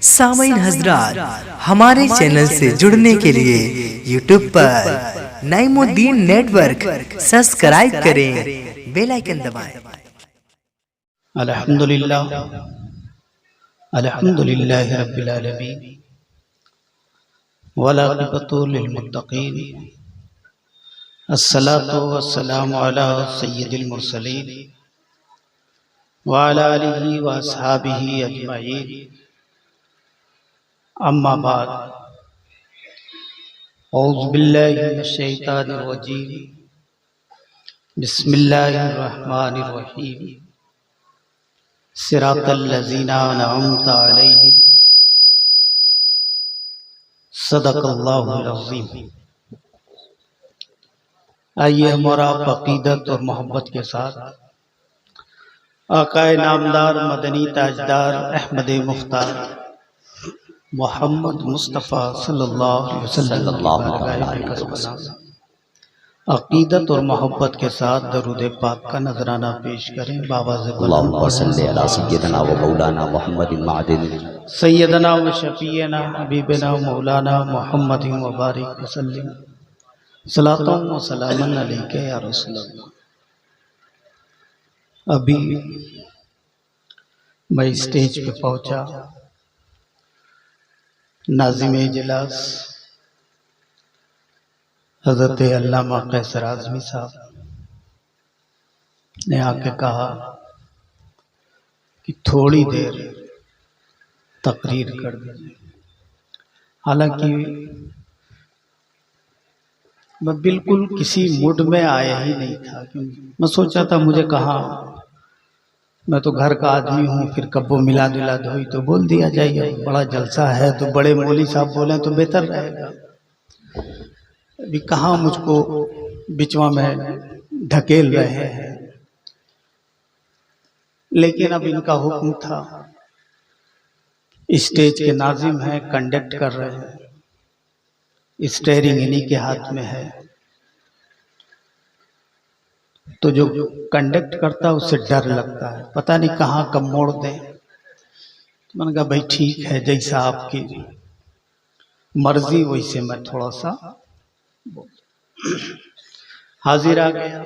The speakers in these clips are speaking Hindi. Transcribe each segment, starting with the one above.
सामईन हजरात, हमारे चैनल से जुड़ने के लिए यूट्यूब पर नईमुद्दीन नेटवर्क सब्सक्राइब करें, बेल आइकन दबाएं। अल्हम्दुलिल्लाह अल्हम्दुलिल्लाहि रब्बिल आलमीन वल आक़िबतु लिल मुत्तक़ीन अस्सलातु वस्सलामु अला सय्यिदिल मुरसलीन व अला आलिहि व अस्हाबिहि अजमईन। अम्मा बाद, औज़ु बिल्लाहि मिनश शैतानिर रजीम, बिस्मिल्लाहिर रहमानिर रहीम। सिरातल लज़ीना अनअमता अलैहिम, सदक़ल्लाहुल अज़ीम। आइए हमारा अक़ीदत और मोहब्बत के साथ आक़ाए नामदार मदनी ताजदार अहमद मुख्तार मोहम्मद मुस्तफ़ा सल्लल्लाहु अलैहि वसल्लम अक़ीदत और मोहब्बत के साथ दरूद पाक का नजराना पेश करें। बाबा अल्लाहुम्मा सल्लि अला सय्यदना व मौलाना मुहम्मदिन मादिन सैयदना व शफीना हबीबना मौलाना मुहम्मदिन व बारिक वसल्लम सलातन व सलामन अलैका या रसूलल्लाह। अभी मैं स्टेज पे पहुंचा, नाज़िम इजलास हज़रत अल्लामा कैसर आज़मी साहब ने आके कहा कि थोड़ी देर तकरीर कर दीजिए। हालांकि मैं बिल्कुल किसी मूड में आया ही नहीं था, मैं सोचा था मुझे कहाँ, मैं तो घर का आदमी हूँ, फिर कब्बो मिलाद विलाद हुई तो बोल दिया जाइए, बड़ा जलसा है तो बड़े मौली साहब बोले तो बेहतर रहेगा। अभी कहाँ मुझको बिचवा में ढकेल रहे हैं, लेकिन अब इनका हुक्म था, स्टेज के नाजिम हैं, कंडक्ट कर रहे हैं, स्टीयरिंग इन्हीं के हाथ में है, तो जो कंडक्ट करता है उससे डर लगता है, पता नहीं कहाँ कब मोड़ दे। मैंने कहा भाई ठीक है, जैसा आपकी मर्जी वैसे मैं थोड़ा सा हाजिर आ गया।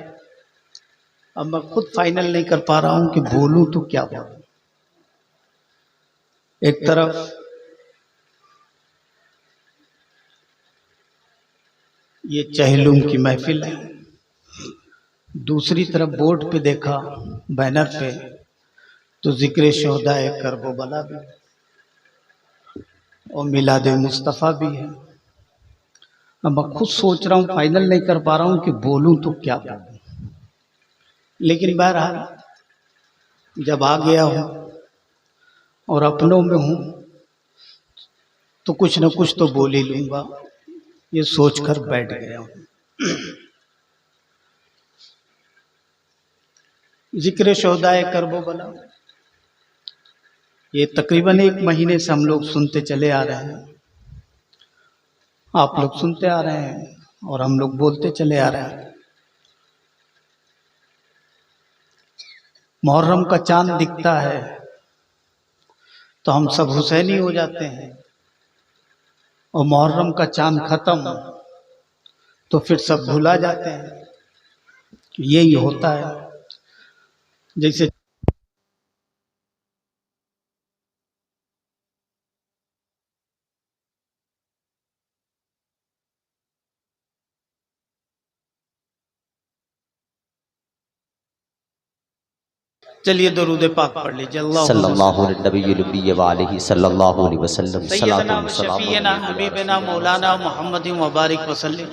अब मैं खुद फाइनल नहीं कर पा रहा हूं कि बोलूं तो क्या बोलूं। एक तरफ ये चहलुम की महफिल है, दूसरी तरफ बोर्ड पे देखा, बैनर पे, तो जिक्र शोहदाए करबला भी और मिलाद मुस्तफ़ा भी है। अब मैं खुद सोच रहा हूँ, फाइनल नहीं कर पा रहा हूँ कि बोलूं तो क्या बोलूं, लेकिन बहरहाल जब आ गया हूँ और अपनों में हूँ तो कुछ न कुछ तो बोल ही लूंगा, ये सोचकर बैठ गया हूँ। जिक्र शोहदाए करबला ये तकरीबन 1 महीने से हम लोग सुनते चले आ रहे हैं, आप लोग सुनते आ रहे हैं और हम लोग बोलते चले आ रहे हैं। मुहर्रम का चांद दिखता है तो हम सब हुसैनी हो जाते हैं, और मुहर्रम का चांद खत्म तो फिर सब भुला जाते हैं। यही होता है। जैसे चलिए दरूद पाक पढ़ लीजिए। सल्लल्लाहु अलैहि वसल्लम सैयदना शफीना हबीबना मौलाना मुहम्मद व बारिक वसल्लम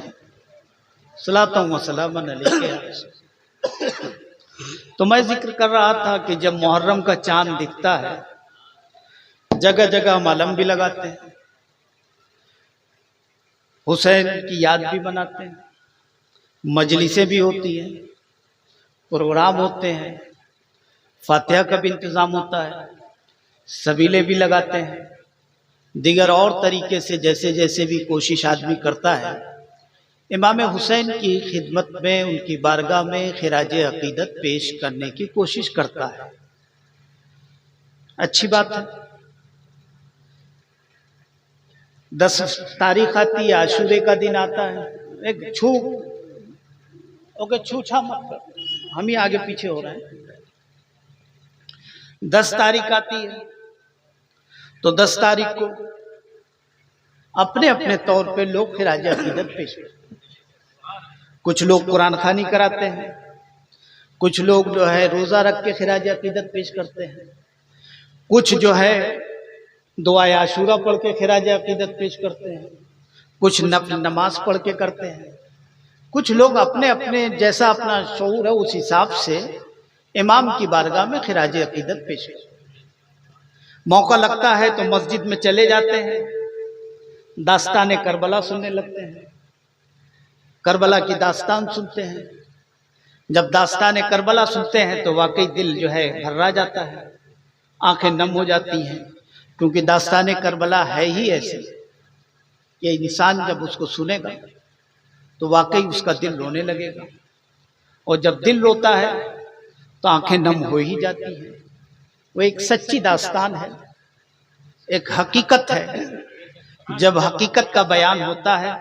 सलातन व सलामन अलैका। तो मैं जिक्र कर रहा था कि जब मुहर्रम का चांद दिखता है, जगह जगह हम अलम भी लगाते हैं, हुसैन की याद भी बनाते हैं, मजलिसें भी होती हैं, प्रोग्राम होते हैं, फातिहा का भी इंतज़ाम होता है, सबीले भी लगाते हैं, दीगर और तरीके से जैसे जैसे भी कोशिश आदमी करता है, इमाम हुसैन की खिदमत में, उनकी बारगाह में खिराज अकीदत पेश करने की कोशिश करता है। अच्छी बात है, 10 तारीख आती है, आशूरे का दिन आता है। एक छू छा मत कर, हम ही आगे पीछे हो रहे हैं। 10 तारीख आती है तो 10 तारीख को अपने अपने तौर पे लोग खिराज अकीदत पेश करते हैं। कुछ लोग कुरान खानी कराते हैं, कुछ लोग जो है रोजा रख के खिराज अकीदत पेश करते हैं, कुछ जो है दुआए आशूरा पढ़ के खिराज अकीदत पेश करते हैं, कुछ नफल नमाज पढ़ के करते हैं। कुछ लोग अपने अपने जैसा अपना शऊर है उस हिसाब से इमाम की बारगाह में खिराज अकीदत पेश करते हैं। मौका लगता है तो मस्जिद में चले जाते हैं, दास्तान करबला सुनने लगते हैं, करबला की दास्तान सुनते हैं। जब दास्तान करबला सुनते हैं तो वाकई दिल जो है भर्रा जाता है, आंखें नम हो जाती हैं, क्योंकि दास्तान करबला है ही ऐसे कि इंसान जब उसको सुनेगा तो वाकई उसका दिल रोने लगेगा, और जब दिल रोता है तो आंखें नम हो ही जाती हैं। वो एक सच्ची दास्तान है, एक हकीकत है। जब हकीकत का बयान होता है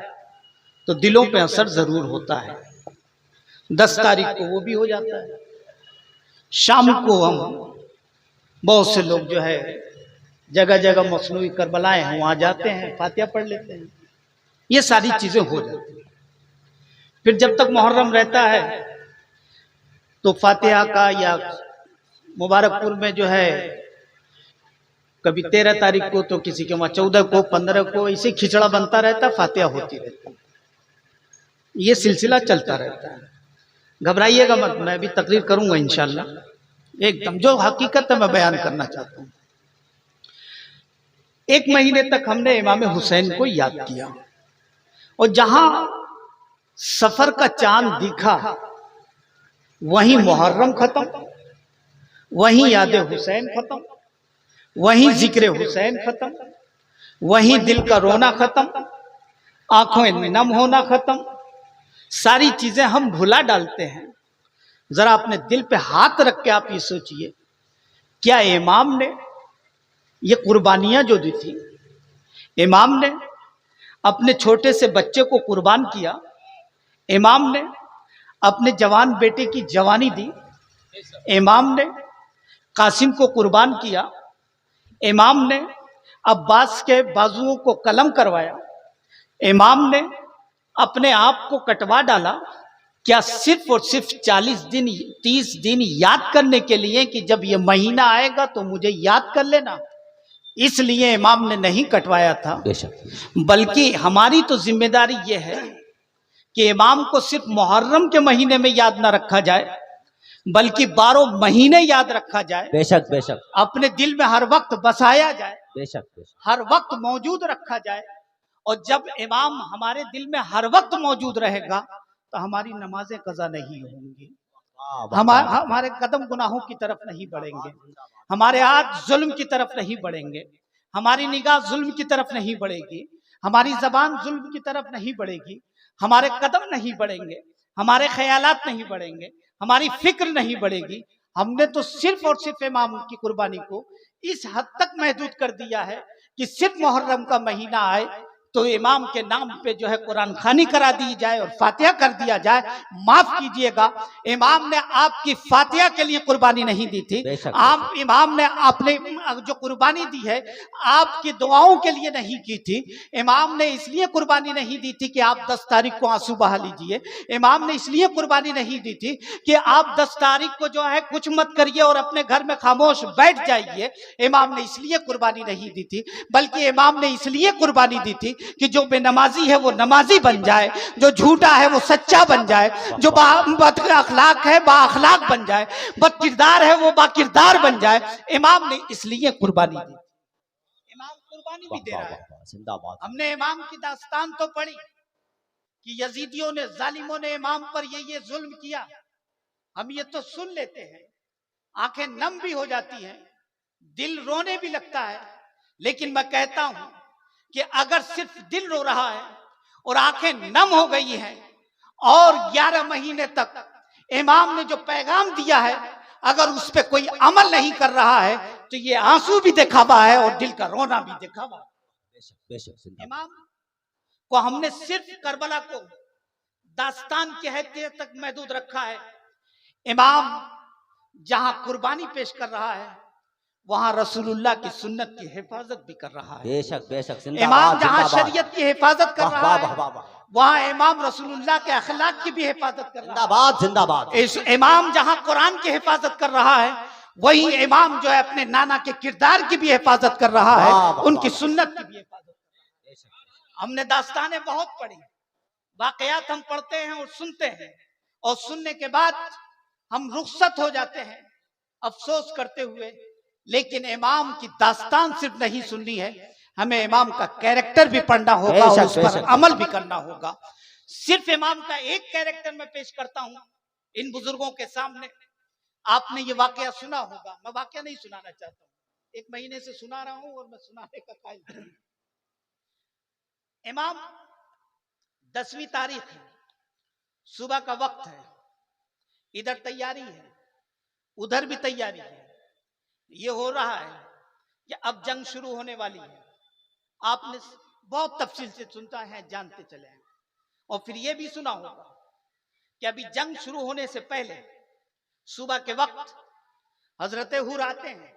तो दिलों पे असर जरूर होता है। 10 तारीख को वो भी हो जाता है। शाम को हम बहुत से लोग जो है जगह जगह मसनूई करबलाएं हैं वहां जाते हैं, फातिहा पढ़ लेते हैं। ये सारी चीजें हो जाती हैं। फिर जब तक मुहर्रम रहता है तो फातिहा का, या मुबारकपुर में जो है कभी 13 तारीख को तो किसी के वहां 14 को 15 को ऐसे खिचड़ा बनता रहता, फातिहा होती रहती। ये सिलसिला चलता रहता है। घबराइएगा मत, मैं भी तकरीर करूंगा इंशाल्लाह। एकदम जो हकीकत है मैं बयान करना चाहता हूँ। 1 महीने तक हमने इमाम हुसैन को याद किया, और जहां सफर का चांद दिखा वहीं मुहर्रम खत्म, वहीं याद हुसैन खत्म, वहीं जिक्र हुसैन खत्म, वहीं दिल का रोना खत्म, आंखों में नम होना खत्म। सारी चीजें हम भुला डालते हैं। जरा अपने दिल पे हाथ रख के आप ये सोचिए, क्या इमाम ने ये कुर्बानियां जो दी थी, इमाम ने अपने छोटे से बच्चे को कुर्बान किया, इमाम ने अपने जवान बेटे की जवानी दी, इमाम ने कासिम को कुर्बान किया, इमाम ने अब्बास के बाजुओं को कलम करवाया, इमाम ने अपने आप को कटवा डाला, क्या सिर्फ और सिर्फ 40 दिन 30 दिन याद करने के लिए कि जब ये महीना आएगा तो मुझे याद कर लेना, इसलिए इमाम ने नहीं कटवाया था। बल्कि हमारी तो जिम्मेदारी ये है कि इमाम को सिर्फ मुहर्रम के महीने में याद ना रखा जाए, बल्कि 12 महीने याद रखा जाए। बेशक बेशक। अपने दिल में हर वक्त बसाया जाए, बेशक बेशक। हर वक्त मौजूद रखा जाए। और जब इमाम हमारे दिल में हर वक्त मौजूद रहेगा तो हमारी नमाजें कज़ा नहीं होंगी, हमारे कदम गुनाहों की तरफ नहीं बढ़ेंगे, हमारे हाथ जुल्म की तरफ नहीं बढ़ेंगे, हमारी निगाह जुल्म की तरफ नहीं बढ़ेगी, हमारी जबान जुल्म की तरफ नहीं बढ़ेगी, हमारे कदम नहीं बढ़ेंगे, हमारे ख्यालात नहीं बढ़ेंगे, हमारी फिक्र नहीं बढ़ेगी। हमने तो सिर्फ और सिर्फ इमाम की कुर्बानी को इस हद तक महदूद कर दिया है कि सिर्फ मुहर्रम का महीना आए तो इमाम के नाम पे जो है कुरान खानी करा दी जाए और फातिहा कर दिया जाए। माफ कीजिएगा, इमाम ने आपकी फातिहा के लिए कुर्बानी नहीं दी थी। आप इमाम ने आपने जो कुर्बानी दी है आपकी दुआओं के लिए नहीं की थी। इमाम ने इसलिए कुर्बानी नहीं दी थी कि आप 10 तारीख को आंसू बहा लीजिए। इमाम ने इसलिए कुर्बानी नहीं दी थी कि आप 10 तारीख को जो है कुछ मत करिए और अपने घर में खामोश बैठ जाइए। इमाम ने इसलिए कुर्बानी नहीं दी थी, बल्कि इमाम ने इसलिए कुर्बानी दी थी कि जो बेनमाजी है वो नमाजी बन जाए, जो झूठा है वो सच्चा बन जाए, जो बद अखलाक है बाअखलाक बन जाए, बदकिरदार है वो बाकिरदार बन जाए। इमाम ने इसलिए कुर्बानी दी। इमाम कुर्बानी भी दे रहा है। हमने इमाम की दास्तान तो पढ़ी कि यजीदियों ने, जालिमों ने इमाम पर ये जुल्म किया। हम ये तो सुन लेते हैं, आंखें नम भी हो जाती हैं, दिल रोने भी लगता है। लेकिन मैं कहता हूं कि अगर सिर्फ दिल रो रहा है और आंखें नम हो गई हैं और 11 महीने तक इमाम ने जो पैगाम दिया है अगर उस पर कोई अमल नहीं कर रहा है तो ये आंसू भी दिखावा है और दिल का रोना भी दिखावा है। बेशक जिंदाबाद। इमाम को हमने सिर्फ करबला को दास्तान की हैसियत तक महदूद रखा है। इमाम जहां कुर्बानी पेश कर रहा है वहां रसूलुल्लाह की सुन्नत की हिफाजत भी कर रहा है। बेशक बेशक इमाम जिंदाबाद जहां जिंदाबाद। शरीयत की हिफाजत कर वाह रहा वाह है वाह वाह वाह। वहां इमाम रसूलुल्लाह के अखलाक की भी हिफाजत कर रहा जिंदाबाद जिंदाबाद। है। इस इमाम जहां कुरान की हिफाजत कर रहा है वही इमाम जो है अपने नाना के किरदार की भी हिफाजत कर रहा है, वाह, वाह, उनकी वाह। सुन्नत की भी हिफाजत कर रहा है। हमने दास्तानें बहुत पढ़ी, वाकयात हम पढ़ते हैं और सुनते हैं, और सुनने के बाद हम रुखसत हो जाते हैं अफसोस करते हुए। लेकिन इमाम की दास्तान सिर्फ नहीं सुननी है, हमें इमाम का कैरेक्टर भी पढ़ना होगा और उस पर अमल भी करना होगा। सिर्फ इमाम का एक कैरेक्टर मैं पेश करता हूं इन बुजुर्गों के सामने। आपने ये वाकया सुना होगा, मैं वाकया नहीं सुनाना चाहता हूं, 1 महीने से सुना रहा हूं और मैं सुनाने का कायल हूं। इमाम 10वीं तारीख है, सुबह का वक्त है, इधर तैयारी है उधर भी तैयारी है। ये हो रहा है कि अब जंग शुरू होने वाली है। आपने बहुत तफसील से सुनता है, जानते चले हैं। और फिर ये भी सुना होगा कि अभी जंग शुरू होने से पहले सुबह के वक्त हजरत हुर आते हैं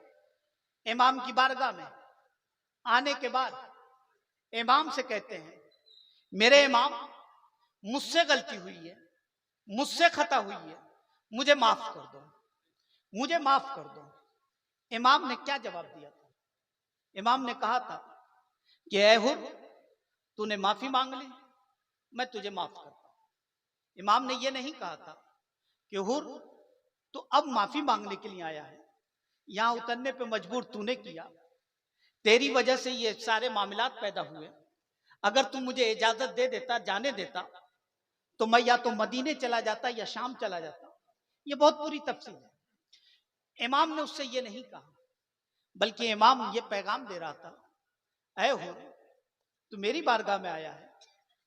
इमाम की बारगाह में। आने के बाद इमाम से कहते हैं, मेरे इमाम मुझसे गलती हुई है, मुझसे खता हुई है, मुझे माफ कर दो, मुझे माफ कर दो। इमाम ने क्या जवाब दिया था? इमाम ने कहा था कि ऐ हुर, तूने माफी मांग ली, मैं तुझे माफ करता हूं। इमाम ने यह नहीं कहा था कि हुर तू अब माफी मांगने के लिए आया है, यहां उतरने पे मजबूर तूने किया, तेरी वजह से ये सारे मामलात पैदा हुए। अगर तू मुझे इजाजत दे देता, जाने देता, तो मैं या तो मदीने चला जाता या शाम चला जाता। ये बहुत पूरी तफसील है। इमाम ने उससे ये नहीं कहा, बल्कि इमाम ये पैगाम दे रहा था, ऐ हुर, तू मेरी बारगाह में आया है,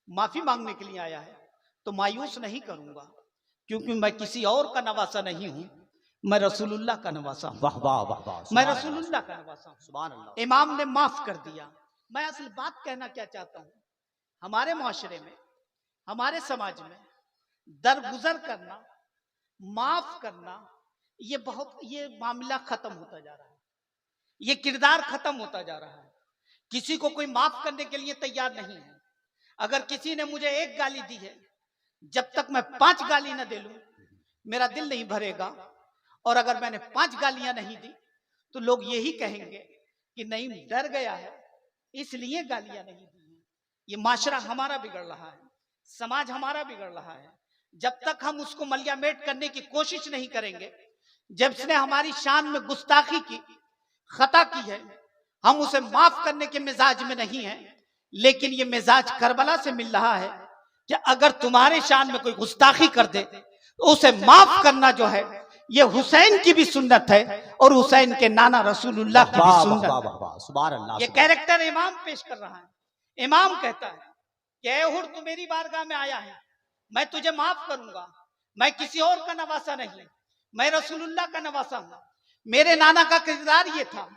माफी मांगने के लिए आया है, तो मायूस नहीं करूंगा, क्योंकि मैं किसी और का नवासा नहीं हूं, मैं रसूलुल्लाह का नवासा हूं। वाह वाह वाह वाह। मैं रसूलुल्लाह का नवासा हूं। सुभान अल्लाह। इमाम ने माफ कर दिया। मैं असल बात कहना क्या चाहता हूं, हमारे माशरे में, हमारे समाज में दरगुजर करना, माफ करना, ये मामला खत्म होता जा रहा है, ये किरदार खत्म होता जा रहा है। किसी को कोई माफ करने के लिए तैयार नहीं है। अगर किसी ने मुझे 1 गाली दी है, जब तक मैं 5 गाली न दे लूं मेरा दिल नहीं भरेगा। और अगर मैंने 5 गालियां नहीं दी तो लोग यही कहेंगे कि नहीं, डर गया है इसलिए गालियां नहीं दी हैं। ये माशरा हमारा बिगड़ रहा है, समाज हमारा बिगड़ रहा है। जब तक हम उसको मलियामेट करने की कोशिश नहीं करेंगे, जब उसने हमारी शान में गुस्ताखी की, खता की है, हम उसे माफ करने के मिजाज में नहीं है। लेकिन ये मिजाज करबला से मिल रहा है कि अगर तुम्हारे शान में कोई गुस्ताखी कर दे तो उसे माफ करना जो है, ये हुसैन की भी सुन्नत है और हुसैन के नाना रसूलुल्लाह की भी सुन्नत है। सुभान अल्लाह। ये कैरेक्टर इमाम पेश कर रहा है। इमाम कहता है कि ऐ हुर, तू मेरी बारगाह में आया है, मैं तुझे माफ करूंगा, मैं किसी और का नवासा नहीं, मैं रसूलुल्लाह का नवासा हूं। मेरे नाना का किरदार ये था,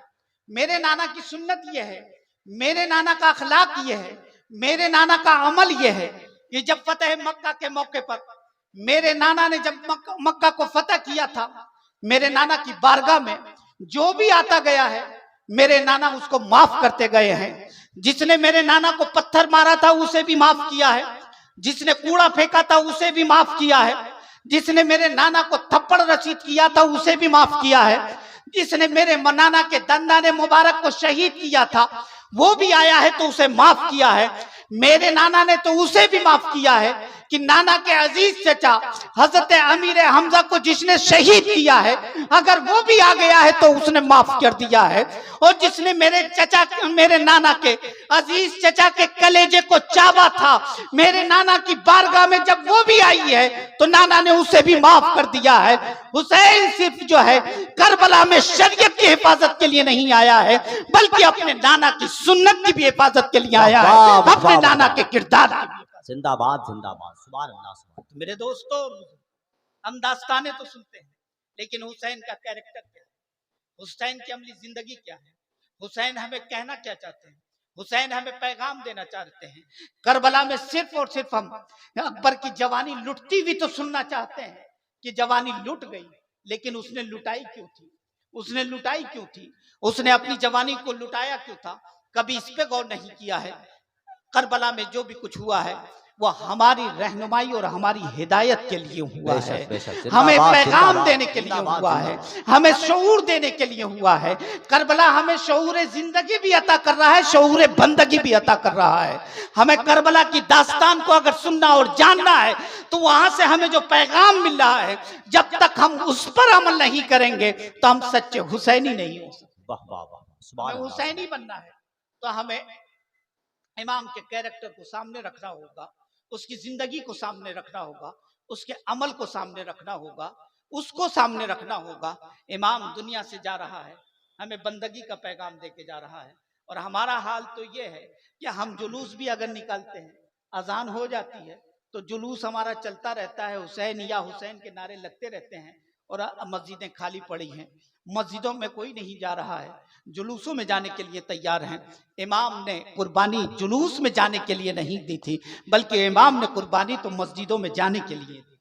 मेरे नाना की सुन्नत ये है, मेरे नाना का अखलाक ये है, मेरे नाना का अमल ये है कि जब फतेह मक्का के मौके पर मेरे नाना ने जब मक्का को फतह किया था, मेरे नाना की बारगाह में जो भी आता गया है मेरे नाना उसको माफ करते गए हैं। जिसने मेरे नाना को पत्थर मारा था उसे भी माफ किया है, जिसने कूड़ा फेंका था उसे भी माफ किया है, जिसने मेरे नाना को थप्पड़ रसीद किया था उसे भी माफ किया है, जिसने मेरे नाना के दंदाने मुबारक को शहीद किया था वो भी आया है तो उसे माफ किया है। मेरे नाना ने तो उसे भी माफ किया है कि नाना के अजीज चचा हजरत अमीर हमजा को जिसने शहीद किया है, अगर वो भी आ गया है तो उसने माफ कर दिया है। और जिसने मेरे नाना के अजीज चचा के कलेजे को चाबा था, मेरे नाना की बारगाह में जब वो भी आई है तो नाना ने उसे भी माफ कर दिया है। हुसैन सिर्फ जो है करबला में शरीयत की हिफाजत के लिए नहीं आया है, बल्कि अपने नाना की सुन्नत की भी हिफाजत के लिए आया है, अपने नाना के किरदार की भी। जिंदाबाद जिंदाबाद। सुभान अल्लाह। तो मेरे दोस्तों, हम दास्तानें तो सुनते हैं, लेकिन हुसैन का कैरेक्टर क्या है, हुसैन की अमली जिंदगी क्या है, हुसैन हमें कहना क्या चाहते हैं, हुसैन हमें पैगाम देना चाहते हैं। करबला में सिर्फ और सिर्फ हम अकबर की जवानी लुटती हुई तो सुनना चाहते हैं कि जवानी लुट गई, लेकिन उसने लुटाई क्यों थी? उसने लुटाई क्यों थी? उसने अपनी जवानी को लुटाया क्यों था? कभी इस पे गौर नहीं किया है। करबला में जो भी कुछ हुआ है वो हमारी रहनुमाई और हमारी हिदायत के लिए हुआ है, हमें पैगाम देने के लिए हुआ है, हमें शऊर देने के लिए हुआ है। करबला हमें शऊर जिंदगी भी अता कर रहा है, शऊर बंदगी भी अता कर रहा है। हमें करबला की दास्तान को अगर सुनना और जानना है तो वहां से हमें जो पैगाम मिल रहा है, जब तक हम उस पर अमल नहीं करेंगे तो हम सच्चे हुसैनी नहीं हो सकते। हमें हुसैनी बनना है तो हमें इमाम के कैरेक्टर को सामने रखना होगा, उसकी जिंदगी को सामने रखना होगा, उसके अमल को सामने रखना होगा, उसको सामने रखना होगा। इमाम दुनिया से जा रहा है, हमें बंदगी का पैगाम देके जा रहा है। और हमारा हाल तो ये है कि हम जुलूस भी अगर निकालते हैं, अजान हो जाती है तो जुलूस हमारा चलता रहता है, हुसैन या हुसैन के नारे लगते रहते हैं, और मस्जिदें खाली पड़ी हैं, मस्जिदों में कोई नहीं जा रहा है, जुलूसों में जाने के लिए तैयार हैं। इमाम ने कुर्बानी जुलूस में जाने के लिए नहीं दी थी, बल्कि इमाम ने कुर्बानी तो मस्जिदों में जाने के लिए दी,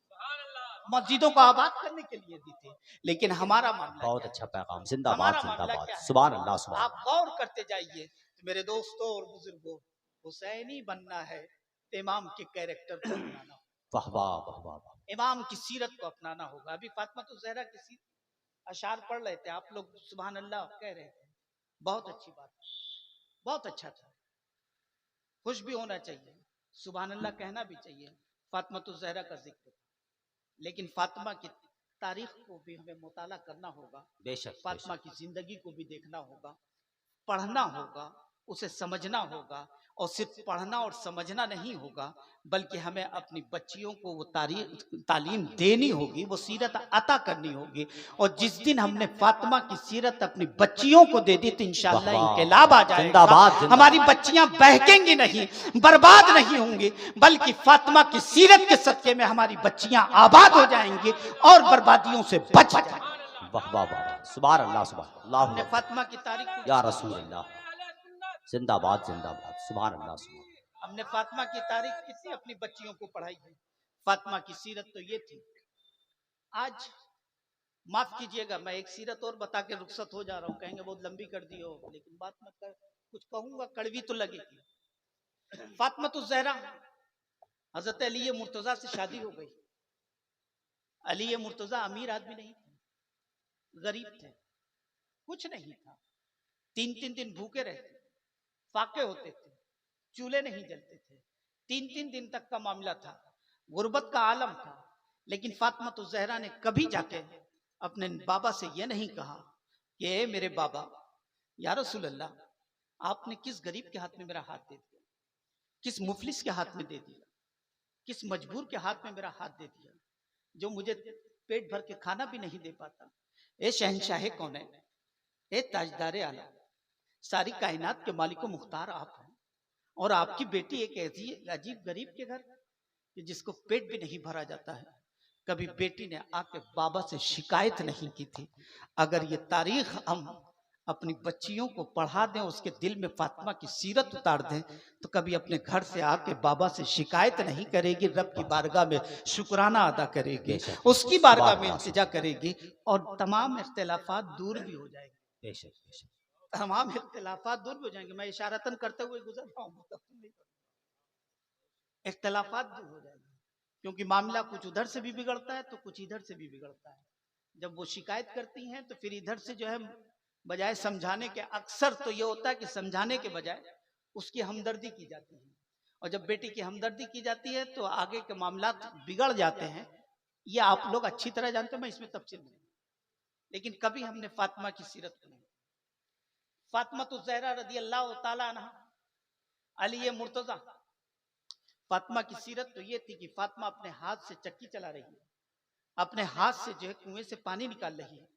मस्जिदों को आबाद करने के लिए दी थी। लेकिन हमारा मामला बहुत अच्छा पैगाम, जिंदाबाद हमारा मामला जिंदाबाद, क्या है? सुभान अल्लाह सुभान आप गौर करते जाइए तो मेरे दोस्तों और बुजुर्गों, हुसैनी बनना है तो इमाम के कैरेक्टर को अपनाना होगा, वाह वाह वाह वाह वाह। इमाम की सीरत को अपनाना होगा। अभी फातिमा तो ज़हरा की अशार पढ़ रहे थे, आप लोग सुभान अल्लाह कह रहे थे, बहुत अच्छी बात, बहुत अच्छा था, खुश भी होना चाहिए, सुभान अल्लाह कहना भी चाहिए। फातिमा तो ज़हरा का जिक्र, लेकिन फातिमा की तारीख को भी हमें मुताला करना होगा, बेशक फातिमा की जिंदगी को भी देखना होगा, पढ़ना होगा, उसे समझना होगा। और सिर्फ पढ़ना और समझना नहीं होगा, बल्कि हमें अपनी बच्चियों को वो तालीम देनी होगी, वो सीरत अता करनी होगी। और जिस दिन हमने फातिमा की सीरत अपनी बच्चियों को दे दी तो इंशाअल्लाह इनकलाब आ जाएगा। हमारी बच्चियां बहकेंगी नहीं, बर्बाद नहीं होंगी, बल्कि फातिमा की सीरत के सदके में हमारी बच्चियां आबाद हो जाएंगी और बर्बादियों से बच जाएंगी। वाह वाह वाह, सुभान अल्लाह सुभान अल्लाह। हमने फातिमा की तारीख या रसूल अल्लाह, जिंदाबाद जिंदाबाद, सुभान अल्लाह सुभान। हमने फातिमा की तारीख कितनी अपनी बच्चियों को पढ़ाई है। फातिमा की सीरत तो ये थी। आज माफ कीजिएगा, मैं एक सीरत और बता के रुखसत हो जा रहा हूँ, कहेंगे बहुत लंबी कर दी हो, लेकिन बात मत कर, कुछ कहूंगा कड़वी तो लगेगी। फातिमा तो ज़हरा हजरत अली मुर्तजा से शादी हो गई। अली मुर्तजा अमीर आदमी नहीं थे, गरीब थे, कुछ नहीं था, 3-3 दिन भूखे रहते, फाके होते थे, चूल्हे नहीं जलते थे, 3-3 दिन तक का मामला था, गुर्बत का आलम था। लेकिन फातिमा तो ज़हरा ने कभी जाके अपने बाबा से यह नहीं कहा कि ए मेरे बाबा, या रसूल अल्लाह, आपने किस गरीब के हाथ में मेरा हाथ दे दिया, किस मुफलिस के हाथ में दे दिया, किस मजबूर के हाथ में मेरा हाथ दे दिया, जो मुझे पेट भर के खाना भी नहीं दे पाता। ए शहंशाह कौन है, ए ताजदार आलम, सारी कायनात के मालिक मुख्तार आप हैं, और आपकी बेटी एक ऐसी अजीब गरीब के घर कि जिसको पेट भी नहीं भरा जाता है। कभी बेटी ने आके बाबा से शिकायत नहीं की थी। अगर ये तारीख हम अपनी बच्चियों को पढ़ा दें, उसके दिल में फातिमा की सीरत उतार दें, तो कभी अपने घर से आके बाबा से शिकायत नहीं करेगी, रब की बारगाह में शुक्राना अदा करेगी, उसकी बारगाह में इल्तिजा करेगी, और तमाम इख्तिलाफात दूर भी हो जाएंगे। तमाम इख्तिलाफात दूर हो जाएंगे। मैं इशारतन करते हुए गुजर रहा हूँ, इख्तिलाफात दूर हो जाएंगे, क्योंकि मामला कुछ उधर से भी बिगड़ता है तो कुछ इधर से भी बिगड़ता है। जब वो शिकायत करती हैं तो फिर इधर से जो है बजाय समझाने के, अक्सर तो ये होता है कि समझाने के बजाय उसकी हमदर्दी की जाती है, और जब बेटी की हमदर्दी की जाती है तो आगे के मामला बिगड़ जाते हैं। ये आप लोग अच्छी तरह जानते हैं, मैं इसमें तफसील नहीं, लेकिन कभी हमने फातिमा की सीरत को नहीं। फातिमा तो ज़हरा रदी अल्लाह ताला अन्हा, अली मुर्तजा, फातिमा की सीरत तो ये थी कि फातिमा अपने हाथ से चक्की चला रही है, अपने हाथ से जो है कुएं से पानी निकाल रही है,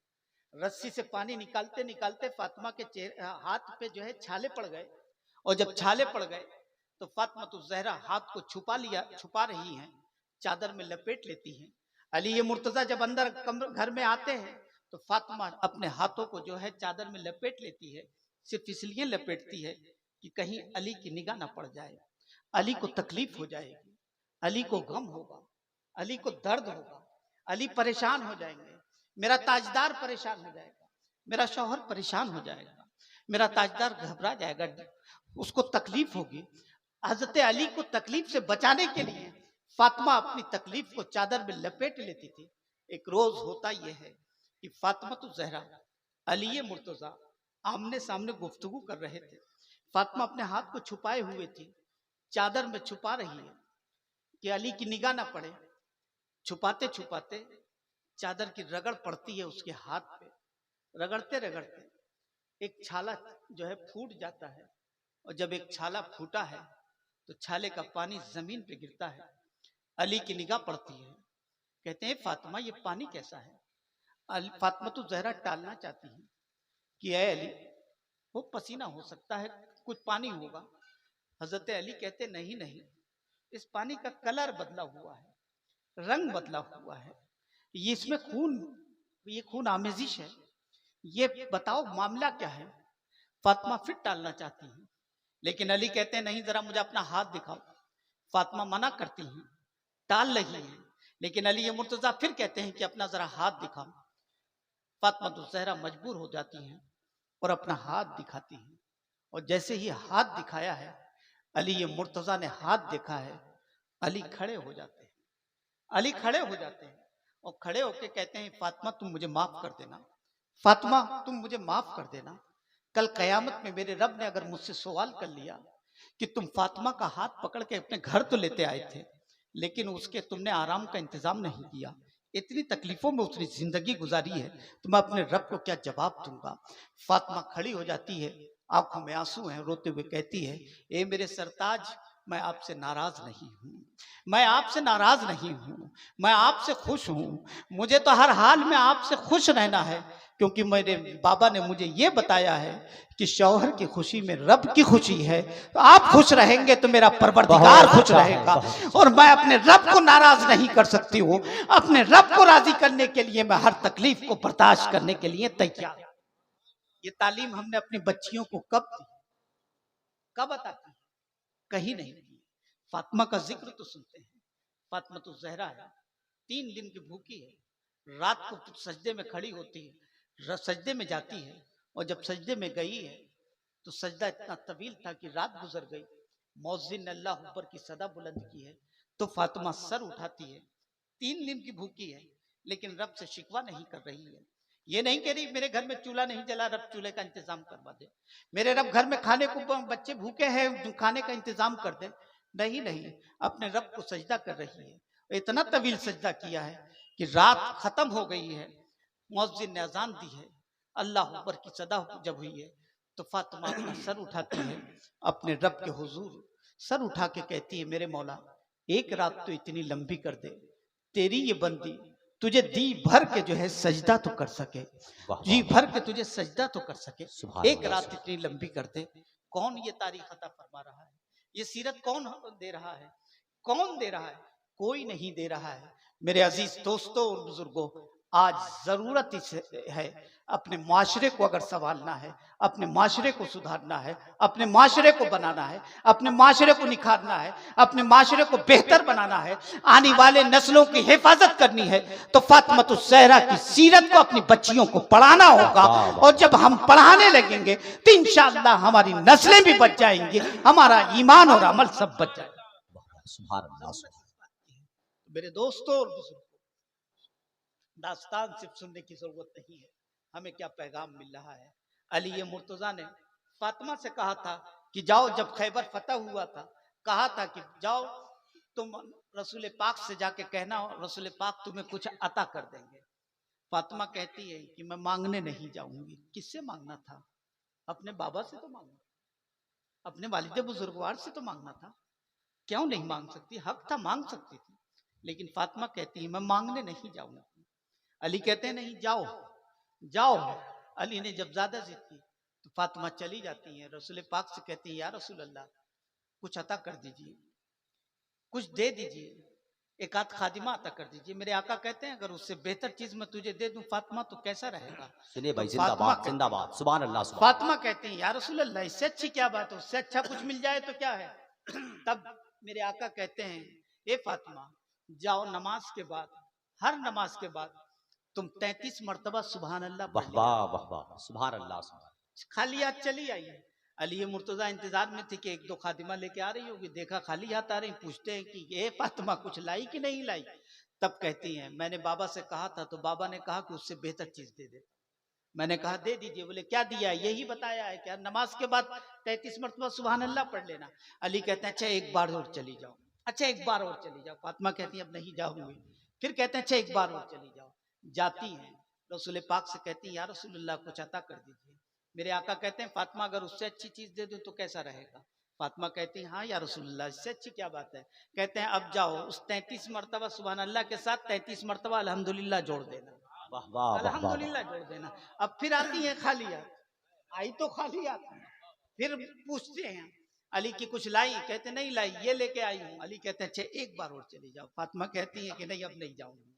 रस्सी से पानी निकालते निकालते फातिमा के हाथ पे जो है छाले पड़ गए, और जब छाले पड़ गए तो फातिमा तो ज़हरा हाथ को छुपा रही हैं, चादर में लपेट लेती हैं। अली मुर्तजा जब अंदर घर में आते हैं तो फातिमा अपने हाथों को जो है चादर में लपेट लेती है, सिर्फ इसलिए लपेटती है कि कहीं अली की निगाह ना पड़ जाए, अली को तकलीफ हो जाएगी, अली को गम होगा, अली को दर्द होगा, अली परेशान हो जाएंगे, मेरा ताजदार परेशान हो जाएगा, मेरा शौहर परेशान हो जाएगा, मेरा ताजदार घबरा जाएगा, उसको तकलीफ होगी। हजरत अली को तकलीफ से बचाने के लिए फातिमा अपनी तकलीफ को चादर में लपेट लेती थी। एक रोज होता यह है कि फातिमा तो जहरा अली मुर्तजा आमने सामने गुफ्तगू कर रहे थे। फातिमा अपने हाथ को छुपाए हुए थी, चादर में छुपा रही है कि अली की निगाह ना पड़े। छुपाते छुपाते चादर की रगड़ पड़ती है उसके हाथ पे, रगड़ते रगड़ते एक छाला जो है फूट जाता है, और जब एक छाला फूटा है तो छाले का पानी जमीन पे गिरता है। अली की निगाह पड़ती है, कहते हैं फातिमा ये पानी कैसा है। फातिमा तो जहरा टालना चाहती है कि ऐ अली वो पसीना हो सकता है, कुछ पानी होगा। हजरत अली कहते नहीं नहीं, इस पानी का कलर बदला हुआ है, रंग बदला हुआ है, ये इसमें ये खून आमेजिश है, ये बताओ मामला क्या है। फातिमा फिर टालना चाहती है, लेकिन अली कहते हैं नहीं, जरा मुझे अपना हाथ दिखाओ। फातिमा मना करती हैं, टाल रही है, लेकिन अली मुर्तजा फिर कहते हैं कि अपना जरा हाथ दिखाओ। फातिमा तो जहरा मजबूर हो जाती हैं और अपना हाथ दिखाती हैं, और जैसे ही हाथ दिखाया है, अली मुर्तजा ने हाथ देखा है, अली खड़े हो जाते हैं। अली खड़े हो जाते हैं और खड़े होके कहते हैं फातिमा तुम मुझे माफ कर देना, फातिमा तुम मुझे माफ कर देना। कल कयामत में मेरे रब ने अगर मुझसे सवाल कर लिया कि तुम फातिमा का हाथ पकड़ के अपने घर तो लेते आए थे, लेकिन उसके तुमने आराम का इंतजाम नहीं किया, इतनी तकलीफों में उसने जिंदगी गुजारी है, तो मैं अपने रब को क्या जवाब दूंगा। फातिमा खड़ी हो जाती है, आंखों में आंसू हैं, रोते हुए कहती है ए मेरे सरताज, मैं आपसे नाराज नहीं हूं, मैं आपसे नाराज नहीं हूं, मैं आपसे खुश हूं। मुझे तो हर हाल में आपसे खुश रहना है, क्योंकि मेरे बाबा ने मुझे ये बताया है कि शौहर की खुशी में रब की खुशी है। तो आप खुश रहेंगे तो मेरा परवरदिगार खुश रहेगा, और मैं अपने रब को नाराज नहीं कर सकती हूँ। अपने रब को राजी करने के लिए मैं हर तकलीफ को बर्दाश्त करने के लिए तैयार। ये तालीम हमने अपनी बच्चियों को कब दी, कब अता की? कहीं नहीं की। फातिमा का जिक्र तो सुनते हैं, फातिमा तो जहरा है, 3 दिन की भूखी है, रात को सजदे में खड़ी होती है, सजदे में जाती है, और जब सजदे में गई है तो सजदा इतना तवील था कि रात गुजर गई। मौज़िन ने अल्लाह अकबर की सदा बुलंद की है, तो फातिमा सर उठाती है। 3 दिन की भूखी है, लेकिन रब से शिकवा नहीं कर रही है। ये नहीं कह रही मेरे घर में चूल्हा नहीं जला, रब चूल्हे का इंतजाम करवा दे, मेरे रब घर में खाने को बच्चे भूखे हैं खाने का इंतजाम कर दे। नहीं नहीं, अपने रब को सजदा कर रही है। इतना तवील सजदा किया है कि रात खत्म हो गई है, मौज़िन ने अजान दी है, अल्लाह अकबर की सदा जब हुई है, तो फातिमा अपना सर उठाती है, अपने रब के हुजूर सर उठा के कहती है मेरे मौला, एक रात तो इतनी लंबी कर दे, तेरी ये बंदी तुझे दी भर के जो है सजदा तो कर सके, जी भर के तुझे सजदा तो कर सके, एक रात इतनी लंबी कर दे। कौन ये तारीख अता फरमा रहा है, ये सीरत कौन दे रहा है, कौन दे रहा है? कोई नहीं दे रहा है। मेरे अजीज दोस्तों और बुजुर्गों, आज जरूरत है, अपने माशरे को अगर संभालना है, अपने माशरे को सुधारना है, अपने माशरे को बनाना है, अपने माशरे को निखारना है, अपने माशरे को बेहतर बनाना है, आने वाले नस्लों की हिफाजत करनी है, तो फातिमा ज़हरा की सीरत को अपनी बच्चियों को पढ़ाना होगा। और जब हम पढ़ाने लगेंगे तो इंशाअल्लाह हमारी नस्लें भी बच जाएंगी, हमारा ईमान और अमल सब बच जाएगा। मेरे दोस्तों और बुजुर्गों, दास्तान सिर्फ सुनने की जरूरत नहीं है, हमें क्या पैगाम मिल रहा है। अली मुर्तजा ने फातिमा से कहा था कि जाओ, जब खैबर फतह हुआ था, कहा था कि जाओ तुम रसूल पाक से जाके कहना, रसूल पाक तुम्हें कुछ अता कर देंगे। फातिमा कहती है कि मैं मांगने नहीं जाऊंगी। किससे मांगना था? अपने बाबा से तो मांगना, अपने वालिद बुजुर्गवार से तो मांगना था। क्यों नहीं मांग सकती? हक था, मांग सकती थी। लेकिन फातिमा कहती है मैं मांगने नहीं जाऊंगी। अली कहते हैं नहीं, जाओ जाओ। अली ने जब ज्यादा जिद की तो फातिमा चली जाती है, रसूल पाक से कहती है या रसूल अल्लाह कुछ अता कर दीजिए, कुछ दे दीजिए। एक आध खादिमा अता कर दीजिए। मेरे आका कहते हैं अगर उससे बेहतर चीज मैं तुझे दे दूं फातिमा तो कैसा रहेगा। सुनिए भाई, तो फातिमा जिंदाबाद जिंदाबाद, सुभान अल्लाह सुभान। फातिमा कहती हैं या रसूल अल्लाह इससे अच्छी क्या बात है, उससे अच्छा कुछ मिल जाए तो क्या है। तब मेरे आका कहते हैं ए फातिमा जाओ नमाज के बाद, हर नमाज के बाद तुम 33 मर्तबा सुभान अल्लाह वाह पढ़ वाह लिया। वाह वाह, सुभान अल्लाह सुभान। खाली हाथ चली आई है। अली मुर्तजा इंतजार में थी कि एक दो खादिमा लेके आ रही होगी, देखा खाली हाथ आ रही, पूछते हैं कि ये फातिमा कुछ लाई कि नहीं लाई। तब कहती हैं मैंने बाबा से कहा था तो बाबा ने कहा कि उससे बेहतर चीज दे दे। मैंने कहा दे दीजिए। बोले क्या दिया है, यही बताया है क्या, नमाज के बाद 33 मरतबा सुभान अल्लाह पढ़ लेना। अली कहते हैं अच्छा एक बार और चली जाओ, अच्छा एक बार और चली जाओ। फातिमा कहती है अब नहीं जाऊंगी। फिर कहते हैं अच्छा एक बार और चली जाओ। जाती हैं, रसूल पाक से कहती हैं या रसूलुल्लाह कुछ अता कर दीजिए। मेरे आका कहते हैं फातिमा अगर उससे अच्छी चीज दे दूं तो कैसा रहेगा। फातिमा कहती हैं हाँ या रसूलुल्लाह इससे अच्छी क्या बात है। कहते हैं अब जाओ उस 33 मरतबा सुभान अल्लाह के साथ 33 मरतबा अल्हम्दुलिल्लाह जोड़ देना, वाह वाह वाह वाह वाह। अल्हम्दुलिल्लाह जोड़ देना। अब फिर आती है खाली हाथ, आई तो खाली हाथ, फिर पूछते हैं अली की कुछ लाई, कहते नहीं लाई, ये लेके आई हूँ। अली कहते हैं अच्छा एक बार और चली जाओ। फातिमा कहती है कि नहीं अब नहीं जाऊंगी।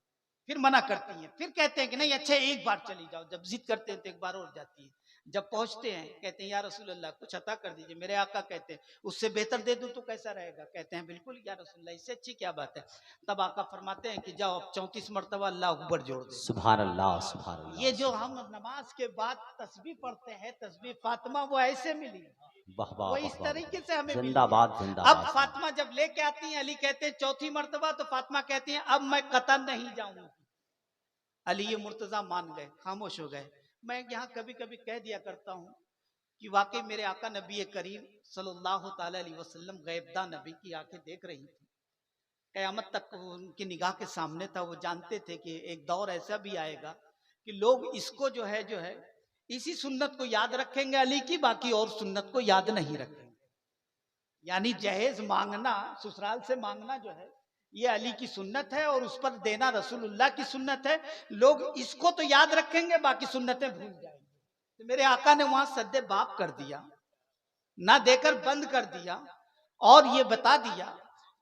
फिर मना करती हैं, फिर कहते हैं कि नहीं अच्छा एक बार चली जाओ। जब जिद करते हैं तो एक बार और जाती है। जब पहुंचते हैं कहते हैं या रसूल अल्लाह कुछ अता कर दीजिए। मेरे आका कहते हैं उससे बेहतर दे दूं तो कैसा रहेगा। कहते हैं बिल्कुल या रसूल अल्लाह इससे अच्छी क्या बात है। तब आका फरमाते हैं कि जाओ अब 34 मरतबा अल्लाह अकबर जोड़ दे। सुभान अल्लाह सुभान अल्लाह। ये जो हम नमाज के बाद तस्बीह पढ़ते हैं, तस्बीह फातिमा वो ऐसे मिली, वाह वाह वो वाह इस वाह। तरीके से हमें मिली है। जिंदाबाद अब जिंदाबाद। फातिमा जब लेके आती हैं, अली कहते हैं चौथी मर्तबा, तो फातिमा कहती हैं अब मैं कतन नहीं जाऊंगी। अली ये मुर्तजा मान गए, खामोश हो गए। मैं यहाँ कभी कभी कह दिया करता हूँ कि वाकई मेरे आका नबी करीम सल्लल्लाहु ताला अलैहि वसल्लम गैबदा नबी की आंखें देख रही थी, कयामत तक उनकी निगाह के सामने था। वो जानते थे कि एक दौर ऐसा भी आएगा कि लोग इसको जो है इसी सुन्नत को याद रखेंगे अली की, बाकी और सुन्नत को याद नहीं रखेंगे। यानी जहेज मांगना, ससुराल से मांगना जो है ये अली की सुन्नत है और उस पर देना रसूलुल्लाह की सुन्नत है। लोग इसको तो याद रखेंगे, बाकी सुन्नतें भूल जाएंगे। तो मेरे आका ने वहां सद्दे बाप कर दिया, ना देकर बंद कर दिया और ये बता दिया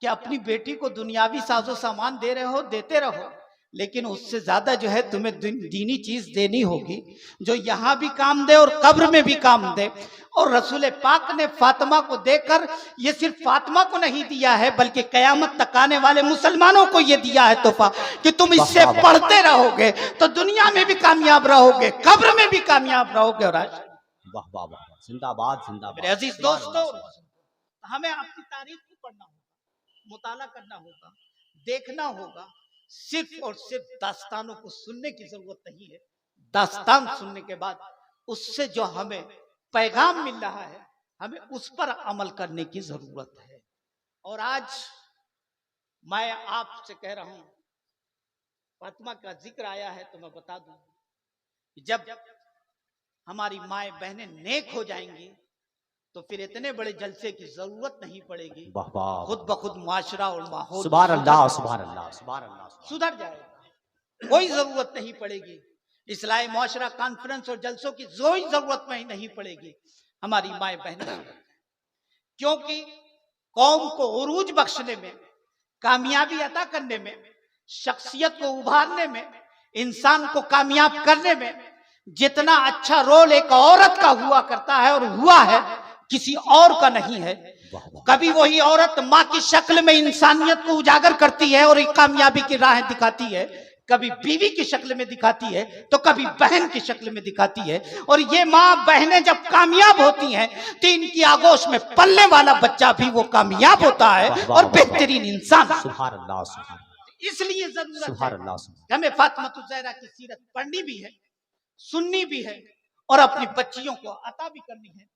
कि अपनी बेटी को दुनियावी साजो सामान दे रहे हो देते रहो, लेकिन उससे ज्यादा जो है तुम्हें दीनी चीज देनी होगी जो यहाँ भी काम दे और कब्र में भी काम दे। और रसूल पाक ने फातिमा को देकर ये सिर्फ फातिमा को नहीं दिया है बल्कि कयामत तक आने वाले मुसलमानों को ये दिया है तोहफा कि तुम इससे पढ़ते रहोगे तो दुनिया में भी कामयाब रहोगे, कब्र में भी कामयाब रहोगे। और आज वाह वाह वाह, जिंदाबाद जिंदाबाद। मेरे अजीज दोस्तों, हमें अपनी तारीख को पढ़ना होगा, मुताला करना होगा, देखना होगा। सिर्फ और सिर्फ दास्तानों को सुनने की जरूरत नहीं है। दास्तान सुनने के बाद उससे जो हमें पैगाम मिल रहा है, हमें उस पर अमल करने की जरूरत है। और आज मैं आपसे कह रहा हूं, फातिमा का जिक्र आया है तो मैं बता दूं कि जब हमारी माए बहनें नेक हो जाएंगी तो फिर इतने बड़े जलसे की जरूरत नहीं पड़ेगी, वाह वाह। खुद ब खुद माशरा और माहौल सुभान अल्लाह सुभान अल्लाह सुभान अल्लाह। सुधर जाएगा। कोई जरूरत नहीं पड़ेगी इस्लाही माशरा कॉन्फ्रेंस और जलसों की, कोई जरूरत नहीं पड़ेगी। हमारी माए बहनें, क्योंकि कौम को उरूज बख्शने में, कामयाबी अता करने में, शख्सियत को उभारने में, इंसान को कामयाब करने में जितना अच्छा रोल एक औरत का हुआ करता है और हुआ है, किसी और का नहीं है। कभी वही औरत माँ की शक्ल में इंसानियत को उजागर करती है और एक कामयाबी की राहें दिखाती है, कभी बीवी की शक्ल में दिखाती है तो कभी बहन की शक्ल में दिखाती है। और ये माँ बहनें जब कामयाब होती हैं तो इनकी आगोश में पलने वाला बच्चा भी वो कामयाब होता है और बेहतरीन इंसान। सुभान अल्लाह सुभान। इसलिए जरूरत सुभान है अल्लाह। हमें फातिमा ज़हरा की सीरत पढ़नी भी है, सुननी भी है और अपनी बच्चियों को अता भी करनी है,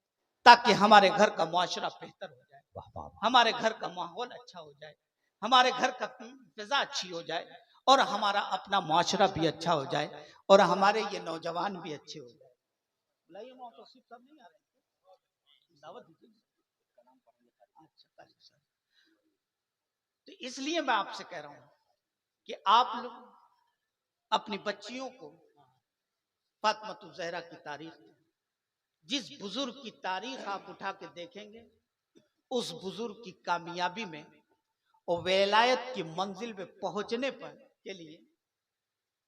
ताकि हमारे घर का मुआशरा बेहतर हो जाए, हमारे घर का माहौल अच्छा हो जाए, हमारे घर का फिजा अच्छी हो जाए और हमारा अपना मुआशरा भी अच्छा हो जाए और हमारे ये नौजवान भी अच्छे हो जाए। तो इसलिए मैं आपसे कह रहा हूं कि आप लोग अपनी बच्चियों को फातिमा ज़हरा की तारीख, जिस बुजुर्ग की तारीख आप उठा के देखेंगे उस बुजुर्ग की कामयाबी में और वेलायत की मंजिल पे पहुंचने पर के लिए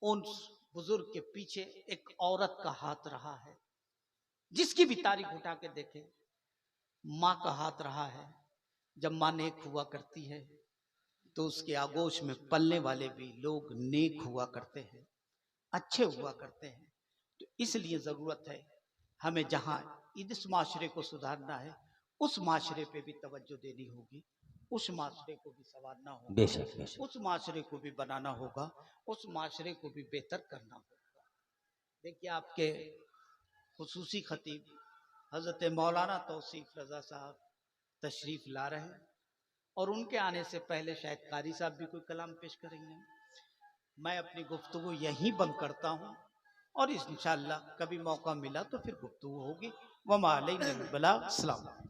उन बुजुर्ग के पीछे एक औरत का हाथ रहा है। जिसकी भी तारीख उठा के देखे, माँ का हाथ रहा है। जब माँ नेक हुआ करती है तो उसके आगोश में पलने वाले भी लोग नेक हुआ करते हैं, अच्छे हुआ करते हैं। तो इसलिए जरूरत है हमें जहां इस माशरे को सुधारना है, उस माशरे पे भी तवज्जो देनी होगी, उस माशरे को भी संवारना होगा, बेशक बेशक। उस माशरे को भी बनाना होगा, उस माशरे को भी बेहतर करना होगा। देखिए, आपके खुसूसी खतीब हजरत मौलाना तौसीफ रजा साहब तशरीफ ला रहे हैं और उनके आने से पहले शायद कारी साहब भी कोई कलाम पेश करेंगे। मैं अपनी गुफ्तगू यहीं बंद करता हूँ और इंशाअल्लाह कभी मौका मिला तो फिर गुफ्तगू होगी। वमा अलैना इल्लल बलाग। अस्सलाम।